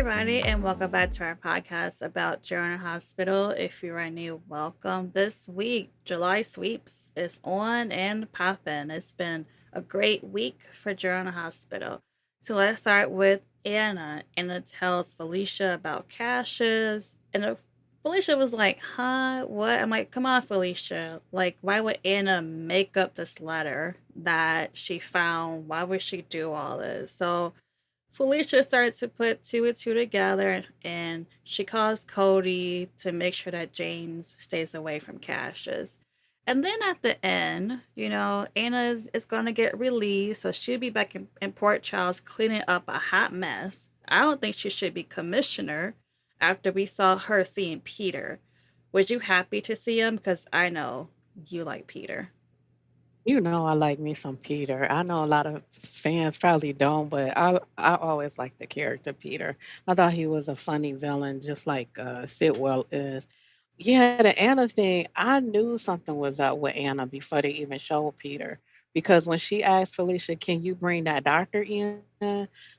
everybody, and welcome back to our podcast about General Hospital. If you are new, welcome. This week, July Sweeps is on and popping. It's been a great week for General Hospital. So let's start with Anna. Anna tells Felicia about Cassius, and Felicia was like, huh, what? I'm like, come on, Felicia. Like, why would Anna make up this letter that she found? Why would she do all this? So Felicia started to put two and two together, and she calls Cody to make sure that James stays away from Cassius. And then at the end, Anna is going to get released, so she'll be back in Port Charles cleaning up a hot mess. I don't think she should be commissioner after we saw her seeing Peter. Was you happy to see him? Because I know you like Peter. You know I like me some Peter. I know a lot of fans probably don't, but I always like the character Peter. I thought he was a funny villain, just like Sidwell is. Yeah, the Anna thing, I knew something was up with Anna before they even showed Peter. Because when she asked Felicia, can you bring that doctor in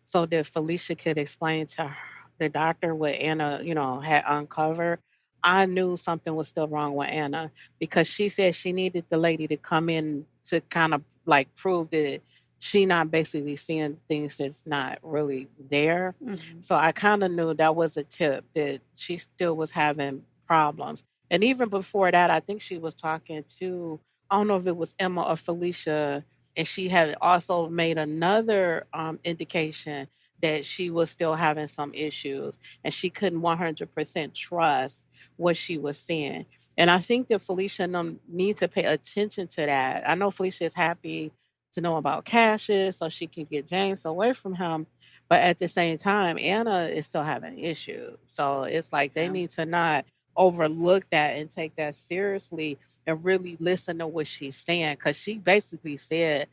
so that Felicia could explain to the doctor what Anna, had uncovered, I knew something was still wrong with Anna because she said she needed the lady to come in to kind of like prove that she not basically seeing things that's not really there. Mm-hmm. So I kind of knew that was a tip that she still was having problems. And even before that, I think she was talking to, I don't know if it was Emma or Felicia, and she had also made another indication that she was still having some issues and she couldn't 100% trust what she was seeing. And I think that Felicia and them need to pay attention to that. I know Felicia is happy to know about Cassius so she can get James away from him. But at the same time, Anna is still having issues. So it's like they Yeah. need to not overlook that and take that seriously and really listen to what she's saying. Because she basically said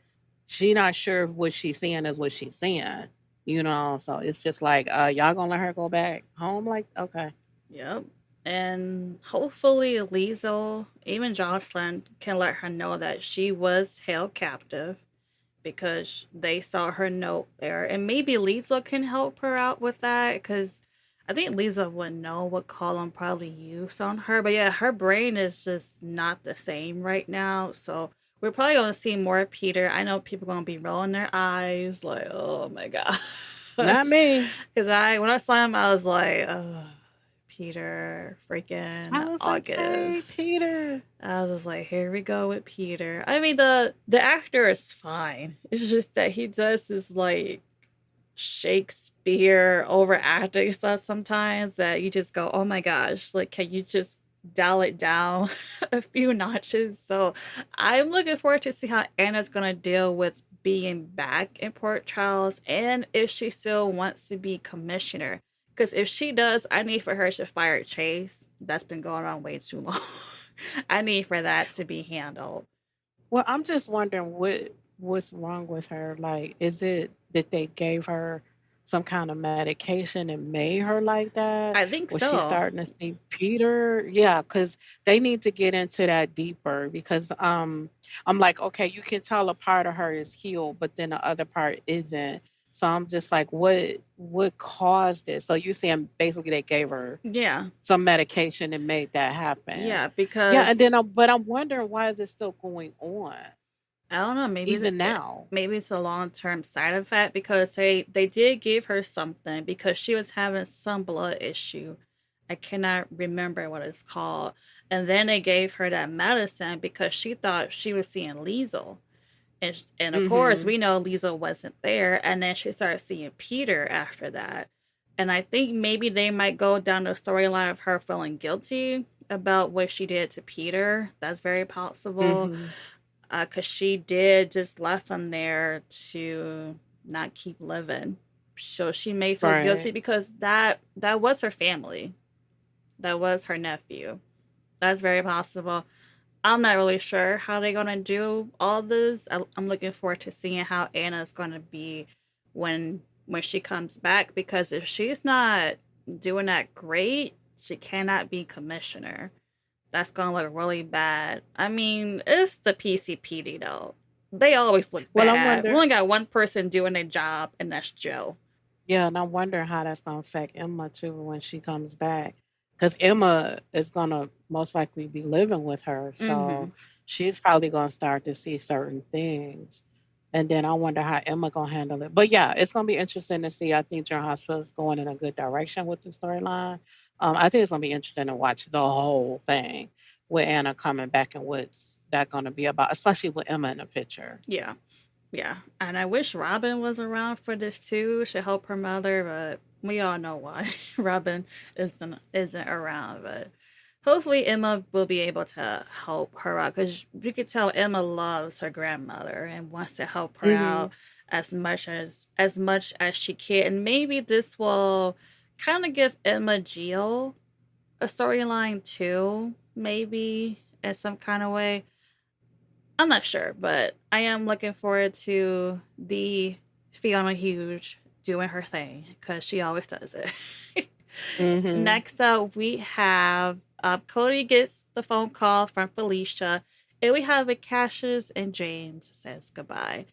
she not sure if what she's saying is what she's saying. So it's just like, y'all gonna let her go back home? Like, okay. Yep. And hopefully Liesl, even Josslyn, can let her know that she was held captive because they saw her note there. And maybe Liesl can help her out with that because I think Liesl would know what Cullum probably used on her. But yeah, her brain is just not the same right now. So we're probably going to see more of Peter. I know people are going to be rolling their eyes like, oh my gosh. Not me. Because when I saw him, I was like, oh, Peter, I freaking was like, hey, August. Peter. I was just like, here we go with Peter. I mean, the actor is fine. It's just that he does this like Shakespeare overacting stuff sometimes that you just go, oh my gosh, like, can you just dial it down a few notches? So I'm looking forward to see how Anna's gonna deal with being back in Port Charles and if she still wants to be commissioner. Because if she does, I need for her to fire Chase. That's been going on way too long. I need for that to be handled. Well, I'm just wondering what's wrong with her. Like, is it that they gave her some kind of medication and made her like that? I think Was she so. starting to see Peter? Yeah, because they need to get into that deeper because I'm like, okay, you can tell a part of her is healed, but then the other part isn't. So I'm just like, what caused it? So you saying basically they gave her Yeah. some medication and made that happen. Yeah, Yeah, and because then but I'm wondering why is it still going on I don't know. even now? Maybe it's a long term side effect because they did give her something because she was having some blood issue. I cannot remember what it's called. And then they gave her that medicine because she thought she was seeing Liesl. And of course, Mhm. we know Liesl wasn't there. And then she started seeing Peter after that. And I think maybe they might go down the storyline of her feeling guilty about what she did to Peter. That's very possible Mhm. because she did just left him there to not keep living. So she may feel guilty Right. because that was her family. That was her nephew. That's very possible. I'm not really sure how they're gonna do all this. I'm looking forward to seeing how Anna's gonna be when she comes back because if she's not doing that great, she cannot be commissioner. That's gonna look really bad. I mean, it's the PCPD though. They always look Well, I bad. We wonder. only got one person doing their job, and that's Joe. Yeah, and I'm wondering how that's gonna affect Emma too when she comes back, because Emma is gonna most likely be living with her, so Mm-hmm. she's probably gonna start to see certain things, and then I wonder how Emma gonna handle it. But yeah, it's gonna be interesting to see. I think General Hospital is going in a good direction with the storyline. I think it's gonna be interesting to watch the whole thing with Anna coming back and what's that gonna be about, especially with Emma in the picture. Yeah. Yeah. And I wish Robin was around for this too to help her mother, but we all know why Robin isn't around. But hopefully Emma will be able to help her out because you could tell Emma loves her grandmother and wants to help her Hmm. out as much as she can. And maybe this will kind of give Emma Jill a storyline too, maybe in some kind of way. I'm not sure, but I am looking forward to the Fiona Hughes doing her thing because she always does it. Hmm. Next up, we have Cody gets the phone call from Felicia, and we have a Cassius and James says goodbye.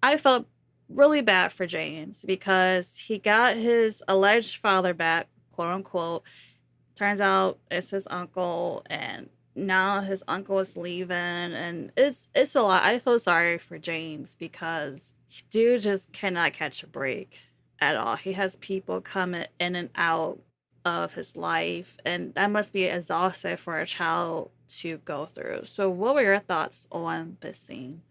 I felt really bad for James because he got his alleged father back, quote unquote. Turns out it's his uncle, and now his uncle is leaving, and it's a lot. I feel sorry for James because dude just cannot catch a break at all. He has people coming in and out of his life, and that must be exhausting for a child to go through. So, what were your thoughts on this scene?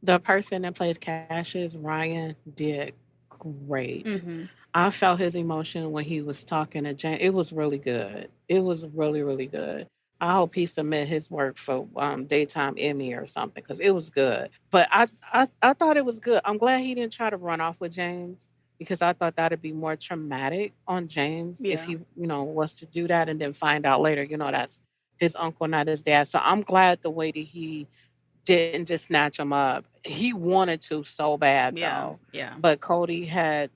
The person that plays Cassius, Ryan, did great. Mm-hmm. I felt his emotion when he was talking to Jane. It was really good. It was really, really good. I hope he submit his work for daytime Emmy or something because it was good. But I thought it was good. I'm glad he didn't try to run off with James because I thought that'd be more traumatic on James if Yeah. he was to do that and then find out later that's his uncle, not his dad. So I'm glad the way that he didn't just snatch him up. He wanted to so bad Yeah. though, Yeah. but Cody has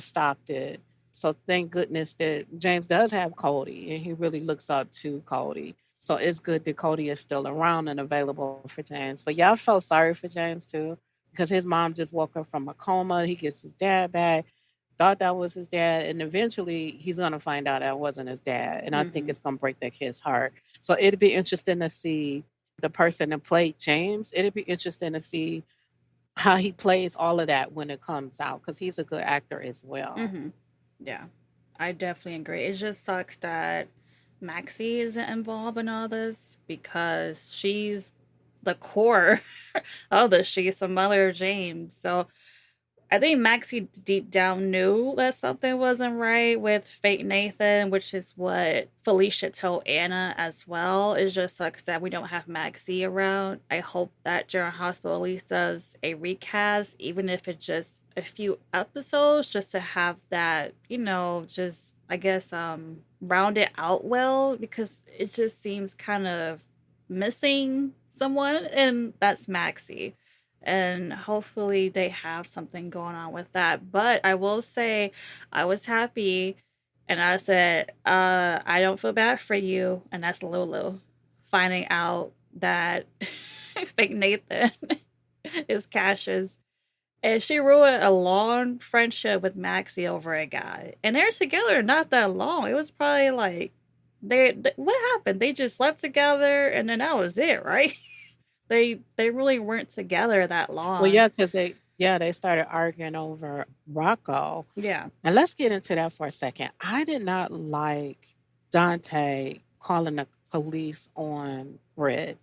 stopped it. So thank goodness that James does have Cody and he really looks up to Cody. So it's good that Cody is still around and available for James. But yeah, I felt sorry for James too because his mom just woke up from a coma. He gets his dad back, thought that was his dad, and eventually he's gonna find out that wasn't his dad. And I think Mm-hmm. it's gonna break that kid's heart. So it'd be interesting to see the person that played James. It'd be interesting to see how he plays all of that when it comes out because he's a good actor as well. Mm-hmm. Yeah, I definitely agree. It just sucks that Maxie isn't involved in all this because she's the core of this. She's the mother of James. So I think Maxie deep down knew that something wasn't right with Fake Nathan, which is what Felicia told Anna as well. It just sucks that we don't have Maxie around. I hope that General Hospital at least does a recast, even if it's just a few episodes, just to have that, just I guess round it out well because it just seems kind of missing someone, and that's Maxie, and hopefully they have something going on with that. But I will say I was happy, and I said, I don't feel bad for you, and that's Lulu finding out that fake Nathan is Cash's, and she ruined a long friendship with Maxie over a guy. And they're together not that long. It was probably like what happened? They just slept together and then that was it, right? They really weren't together that Well, long. yeah, because they started arguing over Rocco. Yeah. And let's get into that for a second. I did not like Dante calling the police on Britt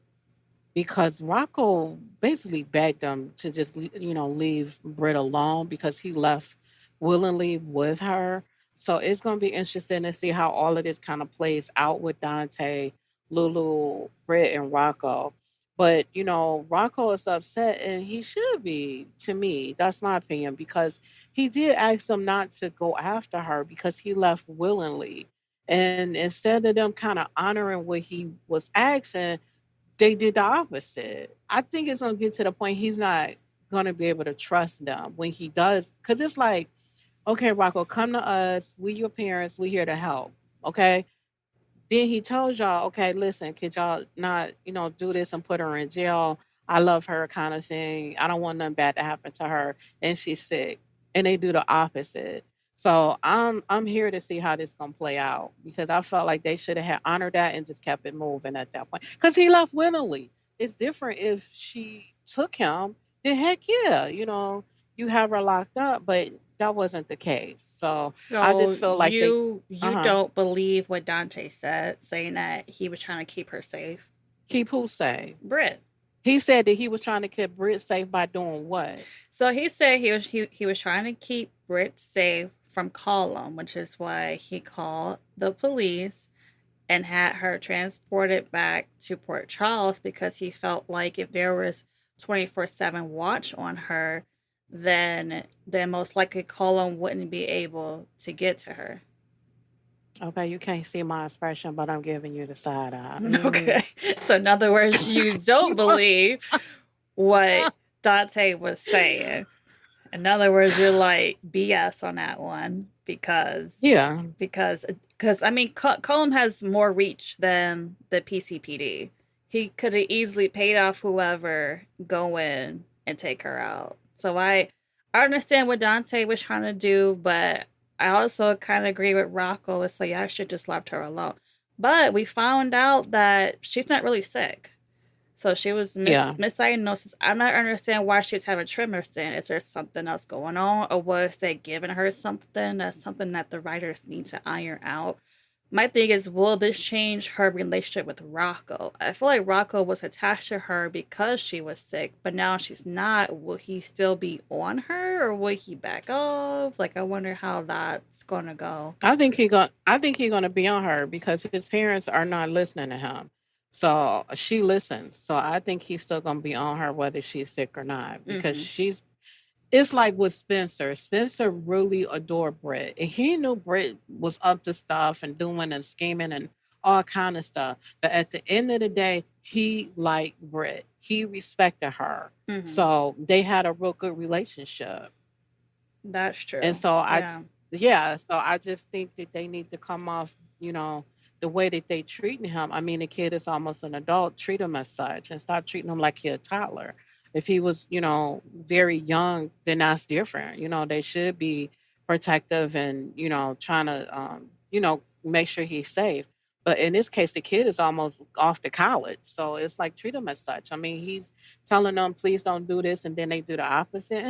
because Rocco basically begged him to just leave Britt alone because he left willingly with her. So it's going to be interesting to see how all of this kind of plays out with Dante, Lulu, Britt, and Rocco. But Rocco is upset, and he should be. To me, that's my opinion because he did ask them not to go after her because he left willingly, and instead of them kind of honoring what he was asking, they did the opposite. I think it's gonna get to the point he's not gonna be able to trust them when he does, because it's like, okay, Rocco, come to us. We your parents. We here to help. Okay. Then he tells y'all, okay, listen, could y'all not, do this and put her in jail? I love her, kind of thing. I don't want nothing bad to happen to her, and she's sick. and they do the opposite. So I'm here to see how this gonna play out because I felt like they should have had honored that and just kept it moving at that point. Because he left willingly. It's different if she took him, then heck yeah, you have her locked up, but that wasn't the case. So I So just feel like they you uh-huh. don't believe what Dante said, saying that he was trying to keep her safe? Keep who safe? Britt. He said that he was trying to keep Britt safe by doing what? So he said he was trying to keep Britt safe from Cullum, which is why he called the police and had her transported back to Port Charles because he felt like if there was 24/7 watch on her, then most likely Cullum wouldn't be able to get to her. Okay, you can't see my expression, but I'm giving you the side eye. Okay. So in other words, you don't believe what Dante was saying. In other words, you're like BS on that one Yeah. because I mean, Cullum has more reach than the PCPD. He could have easily paid off whoever go in and take her out. So I understand what Dante was trying to do, but I also kind of agree with Rocco. It's like I should just left her alone. But we found out that she's not really sick. So she was Yeah. misdiagnosed. I'm not understanding why she was having tremors then. Is there something else going on? Or was they giving her something? That's something that the writers need to iron out. My thing is, will this change her relationship with Rocco? I feel like Rocco was attached to her because she was sick, but now she's not. Will he still be on her or will he back off? Like I wonder how that's gonna go. I think he gonna be on her because his parents are not listening to him. So she listens. So I think he's still gonna be on her whether she's sick or not because Mm-hmm. she's it's like with Spencer. Spencer really adored Britt. And he knew Britt was up to stuff and doing and scheming and all kind of stuff. But at the end of the day, he liked Britt. He respected her. Mm-hmm. So they had a real good relationship. That's And true. so I Yeah. yeah, so I just think that they need to come off, the way that they treating him. I mean, the kid is almost an adult, treat him as such and stop treating him like he a toddler. If he was, very young, then that's different. They should be protective and, trying to make sure he's safe. But in this case, the kid is almost off to college. So it's like treat him as such. I mean, he's telling them, please don't do this, and then they do the opposite.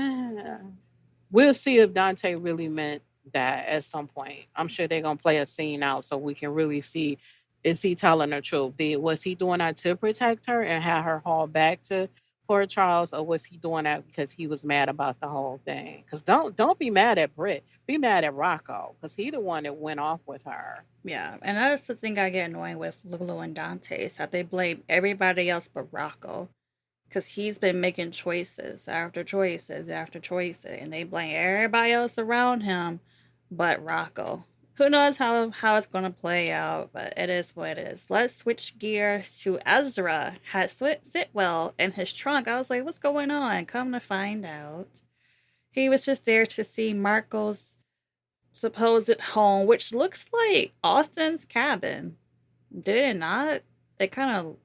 We'll see if Dante really meant that at some point. I'm sure they're gonna play a scene out so we can really see is he telling the truth? Was he doing that to protect her and have her hauled back to Port Charles, or was he doing that because he was mad about the whole thing? Because don't be mad at Britt. Be mad at Rocco because he the one that went off with her. Yeah, and that's the thing I get annoying with Lulu and Dante is that they blame everybody else but Rocco because he's been making choices after choices after choices, and they blame everybody else around him but Rocco. Who knows how it's gonna play out, but it is what it is. Let's switch gears to Ezra. Had Sidwell in his trunk. I was like, what's going on? Come to find out, he was just there to see Marco's supposed home, which looks like Austin's cabin. Did it not? It kind of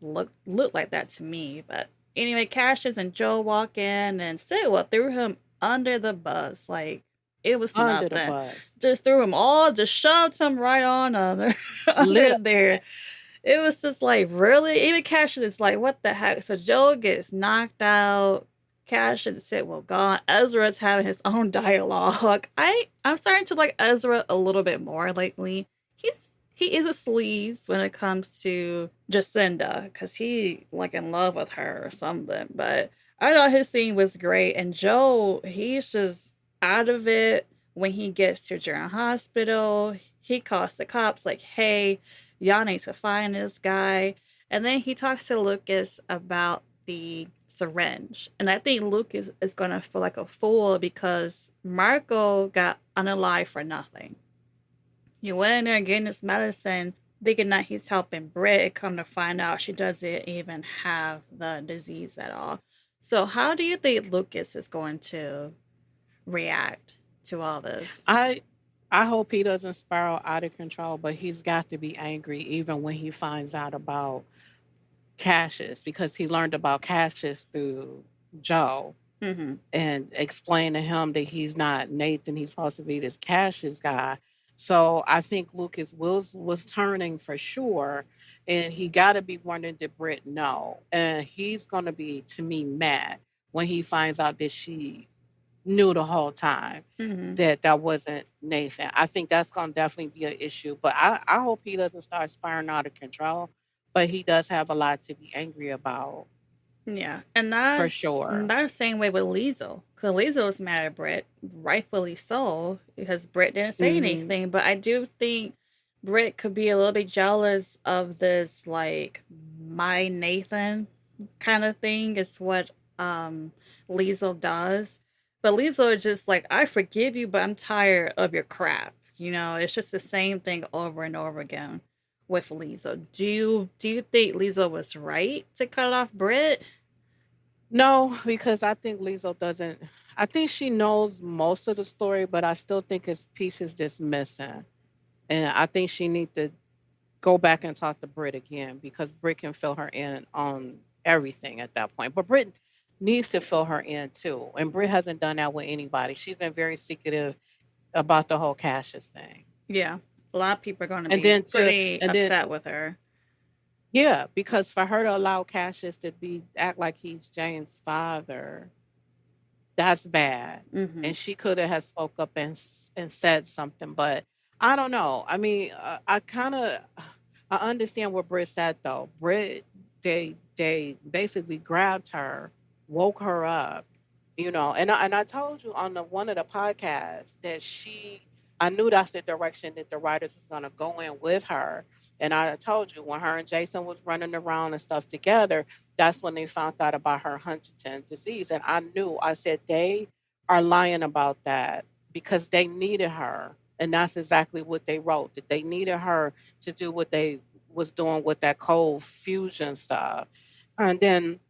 looked like that to me. But anyway, Cassius and Joe walk in and Sidwell threw him under the bus. Like it was Under the nothing. bus. Just threw him all, just shoved him right on under under Lit there. It was just like really. Even Cassius is like, what the heck? So Joe gets knocked out. Cassius said, "Well, gone." Ezra's having his own dialogue. I'm starting to like Ezra a little bit more lately. He is a sleaze when it comes to Jacinda because he like in love with her or something. But I thought his scene was great, and Joe he's just out of it when he gets to General Hospital. He calls the cops like, "Hey, y'all need to find this guy," and then he talks to Lucas about the syringe. And I think Lucas is going to feel like a fool because Marco got unalive for nothing. He went in there getting this medicine, thinking that he's helping Britt. Come to find out, she doesn't even have the disease at all. So, how do you think Lucas is going to react to all this? I I hope he doesn't spiral out of control, but he's got to be angry even when he finds out about Cassius because he learned about Cassius through Joe. Mm-hmm. and explain to him that he's not Nathan, he's supposed to be this Cassius guy. So I think Lucas was turning for sure, and he got to be wondering did Britt know, and he's gonna be to me mad when he finds out that she knew the whole time Mm-hmm. that that wasn't Nathan. I think that's gonna definitely be an issue, but I hope he doesn't start spiraling out of control. But he does have a lot to be angry about Yeah, and for that's sure. the same way with Liesl. Because Liesl was mad at Britt, rightfully so, because Britt didn't say Hmm. anything. But I do think Britt could be a little bit jealous of this, like, my Nathan kind of thing, is what Liesl does. But Liesl is just like, I forgive you, but I'm tired of your crap. It's just the same thing over and over again with Liesl. Do you think Liesl was right to cut off Britt? No, because I think Lizzo doesn't. I think she knows most of the story, but I still think his piece is just missing. And I think she needs to go back and talk to Britt again because Britt can fill her in on everything at that point. But Britt needs to fill her in too. And Britt hasn't done that with anybody. She's been very secretive about the whole Cassius thing. Yeah, a lot of people are going to And be then to pretty and then upset with her. yeah, because for her to allow Cassius to be act like he's James' father, that's bad. Hmm. And she could have spoke up and said something, but I don't know. I mean, I kind of I understand what Britt said though. Britt, they basically grabbed her, woke her up, and I told you on the one of the podcasts that I knew that's the direction that the writers was gonna go in with her. And I told you when her and Jason was running around and stuff together, that's when they found out about her Huntington disease. And I knew, I said, they are lying about that because they needed her. And that's exactly what they wrote, that they needed her to do what they was doing with that cold fusion stuff. And then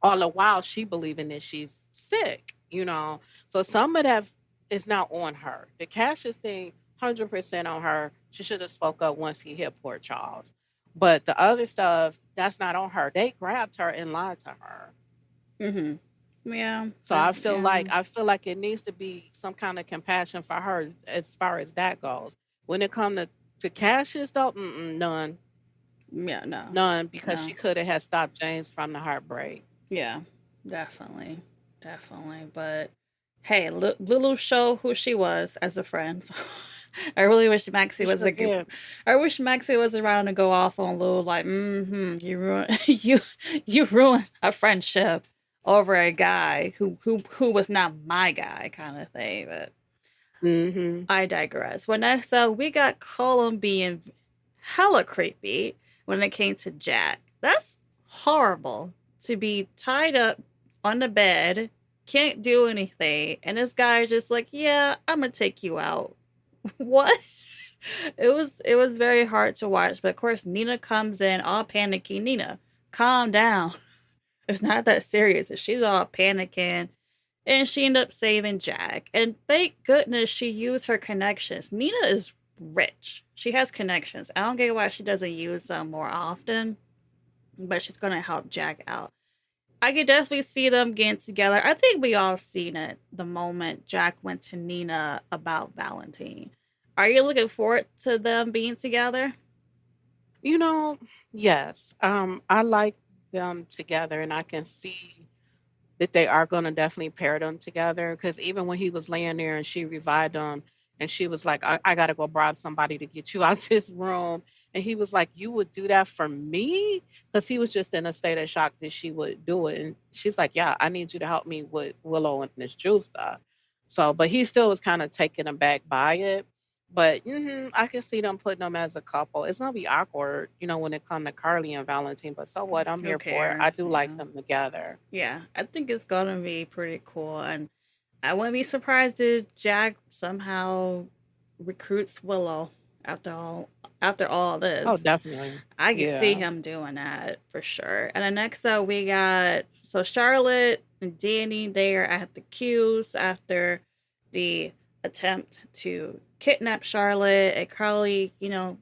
all the while she believing that she's sick. So some of that is not on her. The Cassius thing, 100% on her. She should have spoke up once he hit Port Charles. But the other stuff, that's not on her. They grabbed her and lied to her. Hmm. Yeah, So I feel yeah, like I feel like it needs to be some kind of compassion for her as far as that goes. When it comes to Cassius though, none, yeah. No, none, because no. she could have had stopped James from the heartbreak. Yeah, definitely, definitely. But hey, Lulu showed who she was as a friend. So I really wish Maxie She was sure a. did. I wish Maxie was around to go off on Lulu like, you ruined you ruined a friendship over a guy who was not my guy kind of thing. But Hmm. I digress. Well, next up, we got Cullum being hella creepy when it came to Jack. That's horrible to be tied up on the bed, can't do anything, and this guy is just like, yeah, I'm gonna take you out. What? It was very hard to watch, but of course Nina comes in all panicky. Nina, calm down. It's not that serious. She's all panicking and she ended up saving Jack. And thank goodness she used her connections. Nina is rich. She has connections. I don't get why she doesn't use them more often, but she's gonna help Jack out. I could definitely see them getting together. I think we all seen it the moment Jack went to Nina about Valentine. Are you looking forward to them being together? You know, yes. I like them together, and I can see that they are going to definitely pair them together. Because even when he was laying there and she revived him, and she was like, "I got to go bribe somebody to get you out this room," and he was like, "You would do that for me?" Because he was just in a state of shock that she would do it, and she's like, "Yeah, I need you to help me with Willow and this Jew stuff." So, but he still was kind of taken aback by it. But I can see them putting them as a couple. It's gonna be awkward, when it comes to Carly and Valentine. But so what? I'm Who here for it. I cares? do like Yeah. them together. Yeah, I think it's gonna be pretty cool, and I wouldn't be surprised if Jack somehow recruits Willow after all after all Oh, this. definitely. I can see Yeah. him doing that for sure. And then next up we got Charlotte and Danny there at the Q's after the attempt to kidnap Charlotte. And Carly,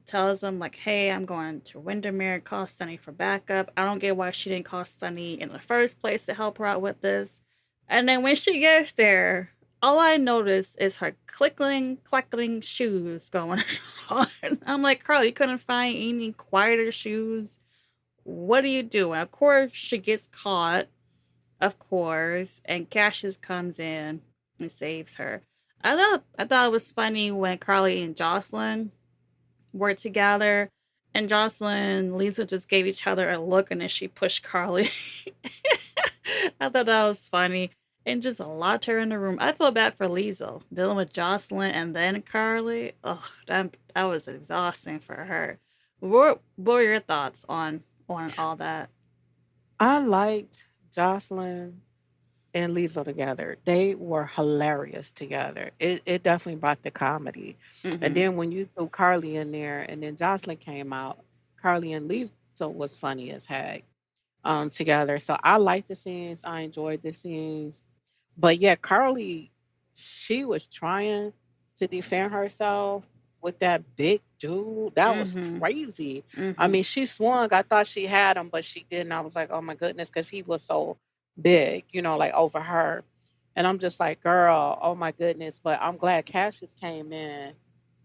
tells them like, "Hey, I'm going to Wyndermere. Call Sonny for backup." I don't get why she didn't call Sonny in the first place to help her out with this, And then when she gets there, all I notice is her clackling shoes going on. I'm like, Carly, you couldn't find any quieter shoes. What are you doing? Of course, she gets caught, of course, and Cassius comes in and saves her. I thought it was funny when Carly and Josslyn were together, and Josslyn and Liesl just gave each other a look, and then she pushed Carly. I thought that was funny. And just locked her in the room. I feel bad for Liesl dealing with Josslyn and then Carly. Ugh, that was exhausting for her. What were your thoughts on all that? I liked Jocelyn and Liesl together. They were hilarious together. It definitely brought the comedy. And Mm-hmm. then when you threw Carly in there and then Jocelyn came out, Carly and Liesl was funny as heck together. So I liked the scenes. I enjoyed the scenes. But yeah, Carly, she was trying to defend herself with that big dude. That was Mm-hmm. crazy. I Mm-hmm. mean, she swung. I thought she had him, but she didn't. I was like, oh my goodness, because he was so big, like over her. And I'm just like, girl, oh my goodness. But I'm glad Cassius came in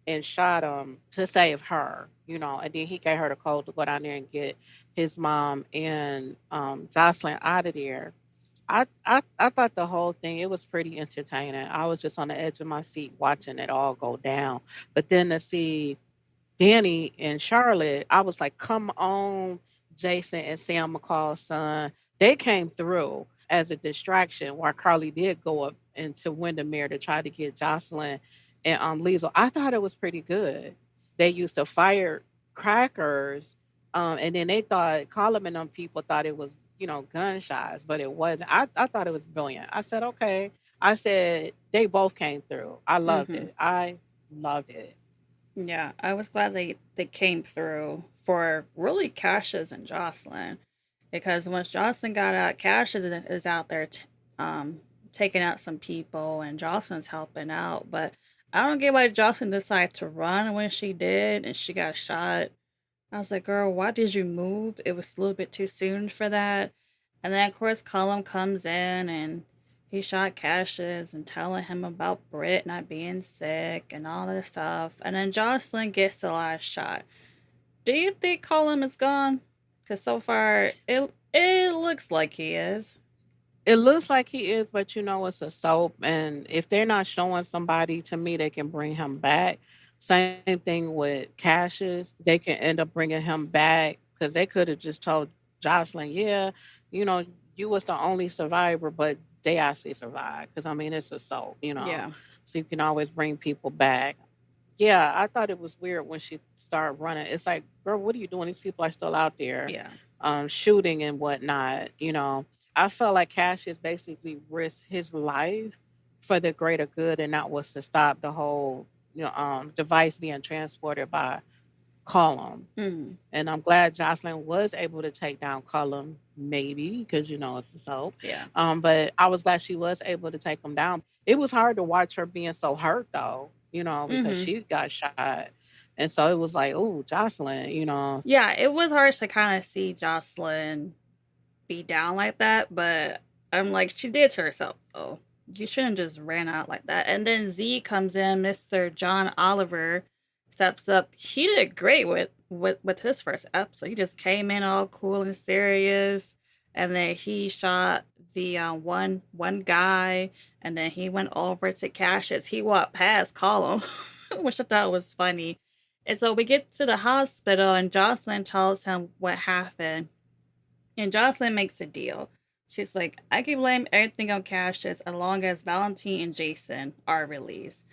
and shot him to save her. And then he gave her the code to go down there and get his mom and Jocelyn out of there. I thought the whole thing it was pretty entertaining. I was just on the edge of my seat watching it all go down. But then to see Danny and Charlotte, I was like, come on, Jason and Sam McCall's son. They came through as a distraction while Carly did go up into Wyndermere to try to get Jocelyn and Liesl. I thought it was pretty good. They used to fire crackers, and then they thought Colin and them people thought it was, gunshots, but it wasn't. I thought it was brilliant. I said, okay. I said they both came through. I loved Mm-hmm. it. I loved it. Yeah, I was glad they came through for really Cassius and Jocelyn, because once Jocelyn got out, Cassius is out there taking out some people, and Jocelyn's helping out. But I don't get why Jocelyn decided to run when she did, and she got shot. I was like, girl, why did you move? It was a little bit too soon for that. And then, of course, Cullum comes in and he shot Cassius and telling him about Britt not being sick and all this stuff. And then Jocelyn gets the last shot. Do you think Cullum is gone? Because so far, it looks like he is. It looks like he is, but it's a soap. And if they're not showing somebody to me, they can bring him back. Same thing with Cassius. They can end up bringing him back because they could have just told Jocelyn, yeah, you know, you was the only survivor, but they actually survived. Because, I mean, it's a soap. Yeah, So you can always bring people back. Yeah, I thought it was weird when she started running. It's like, girl, what are you doing? These people are still out there yeah. shooting and whatnot. I felt like Cassius basically risked his life for the greater good, and that was to stop the whole, device being transported by Column. Mm, And I'm glad Jocelyn was able to take down Column, maybe because it's a soap. yeah. But I was glad she was able to take him down. It was hard to watch her being so hurt though, because Mm-hmm. she got shot, and so it was like, oh, Jocelyn. Yeah, it was hard to kind of see Jocelyn be down like that, but I'm like, she did to herself, though. You shouldn't just ran out like that. And then Z comes in, Mr. John Oliver steps up. He did great with his first episode. He just came in all cool and serious, and then he shot the one guy, and then he went over to Cassius. He walked past Column, which I thought was funny. And so we get to the hospital, and Jocelyn tells him what happened, and Jocelyn makes a deal. She's like, I can blame everything on Cassius as long as Valentine and Jason are released.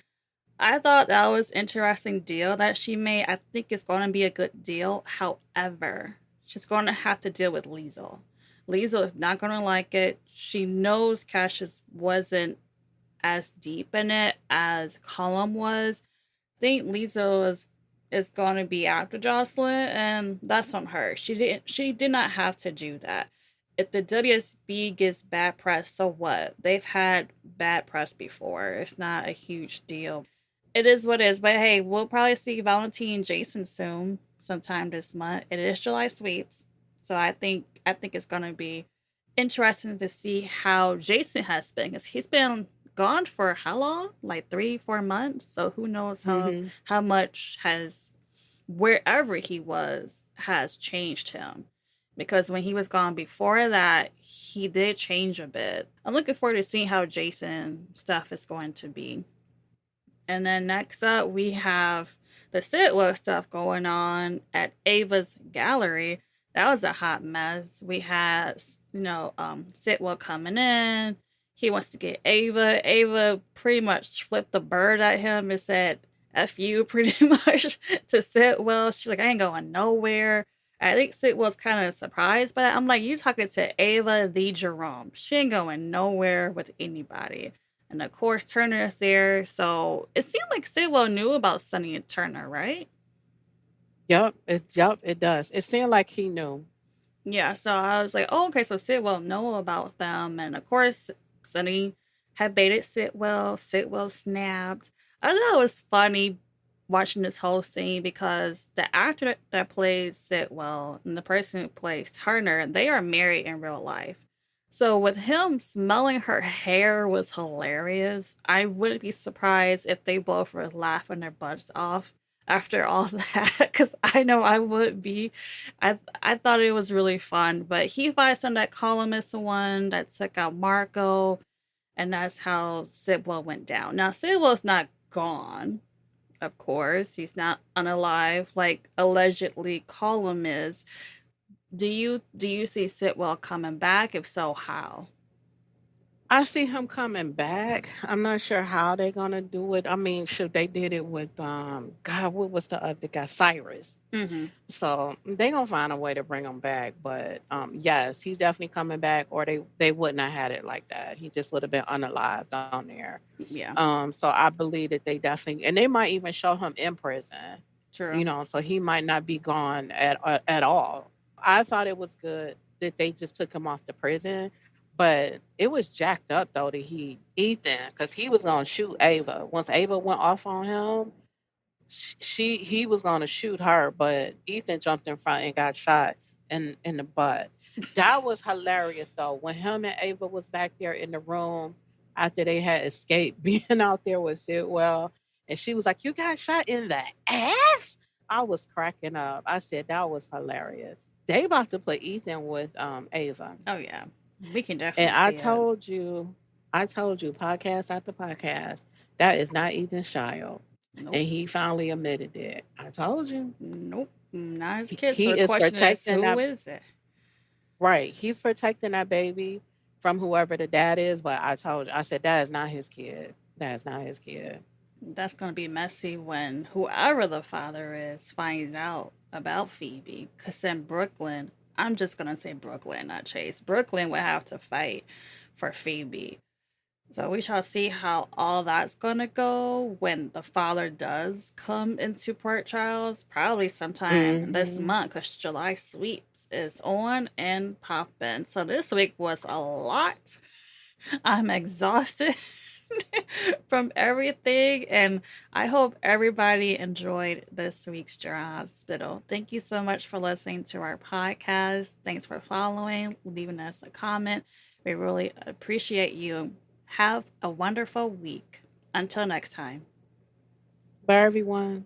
I thought that was an interesting deal that she made. I think it's going to be a good deal. However, she's going to have to deal with Liesl. Liesl is not going to like it. She knows Cassius wasn't as deep in it as Column was. I think Liesl is going to be after Jocelyn, and that's on her. She did not have to do that. If the WSB gets bad press, so what? They've had bad press before. It's not a huge deal. It is what it is. But hey, we'll probably see Valentine and Jason soon, sometime this month. It is July sweeps, so I think it's gonna be interesting to see how Jason has been, because he's been gone for how long? Like 3, 4 months. So who knows Hmm. how much has wherever he was has changed him. Because when he was gone before that, he did change a bit. I'm looking forward to seeing how Jason stuff is going to be. And then next up, we have the Sidwell stuff going on at Ava's gallery. That was a hot mess. We had, Sidwell coming in. He wants to get Ava. Ava pretty much flipped the bird at him and said, F you, pretty much, to Sidwell. She's like, I ain't going nowhere. I think Sidwell's kind of surprised by that. I'm like, you talking to Ava the Jerome. She ain't going nowhere with anybody. And of course, Turner is there. So it seemed like Sidwell knew about Sonny and Turner, right? Yep, it does. It seemed like he knew. Yeah. So I was like, oh, okay. So Sidwell know about them. And of course, Sonny had baited Sidwell. Sidwell snapped. I thought it was funny watching this whole scene because the actor that plays Sidwell and the person who plays Turner, they are married in real life. So with him smelling her hair was hilarious. I wouldn't be surprised if they both were laughing their butts off after all that, because I know I would be. I thought it was really fun, but he finds on that Cullum is the one that took out Marco, and that's how Sidwell went down. Now Sidwell's not gone, of course. He's not unalive like allegedly Cullum is. Do you see Sidwell coming back? If so, how? I see him coming back. I'm not sure how they're gonna do it. I mean, shoot, they did it with God, what was the other guy? Cyrus. Mm-hmm. So they gonna find a way to bring him back. But yes, he's definitely coming back, or they wouldn't have had it like that. He just would have been unalive down there. Yeah, So I believe that they definitely, and they might even show him in prison. true. So he might not be gone at all. I thought it was good that they just took him off the prison, but it was jacked up though that Ethan, because he was gonna shoot Ava once Ava went off on him. He was gonna shoot her, but Ethan jumped in front and got shot in the butt. That was hilarious though. When him and Ava was back there in the room after they had escaped being out there with Sidwell, and she was like, "You got shot in the ass." I was cracking up. I said that was hilarious. They about to put Ethan with Ava, Oh yeah, we can and definitely I see it. told you, podcast after podcast, that is not Ethan's child. Nope, And he finally admitted it. I told you. nope, not his He, kids. So he the is question is, protecting who that, is it? right. He's protecting that baby from whoever the dad is. But I told you, I said, that is not his kid. That is not his kid. That's going to be messy when whoever the father is finds out about Phoebe. Because in Brooklyn, I'm just going to say Brooklyn, not Chase. Brooklyn would have to fight for Phoebe. So we shall see how all that's gonna go when the father does come into Port Charles, probably sometime this Hmm. month, because July sweeps is on and popping. So this week was a lot. I'm exhausted from everything, and I hope everybody enjoyed this week's General Hospital. Thank you so much for listening to our podcast. Thanks for following, leaving us a comment. We really appreciate you. Have a wonderful week. Until next time. Bye, everyone.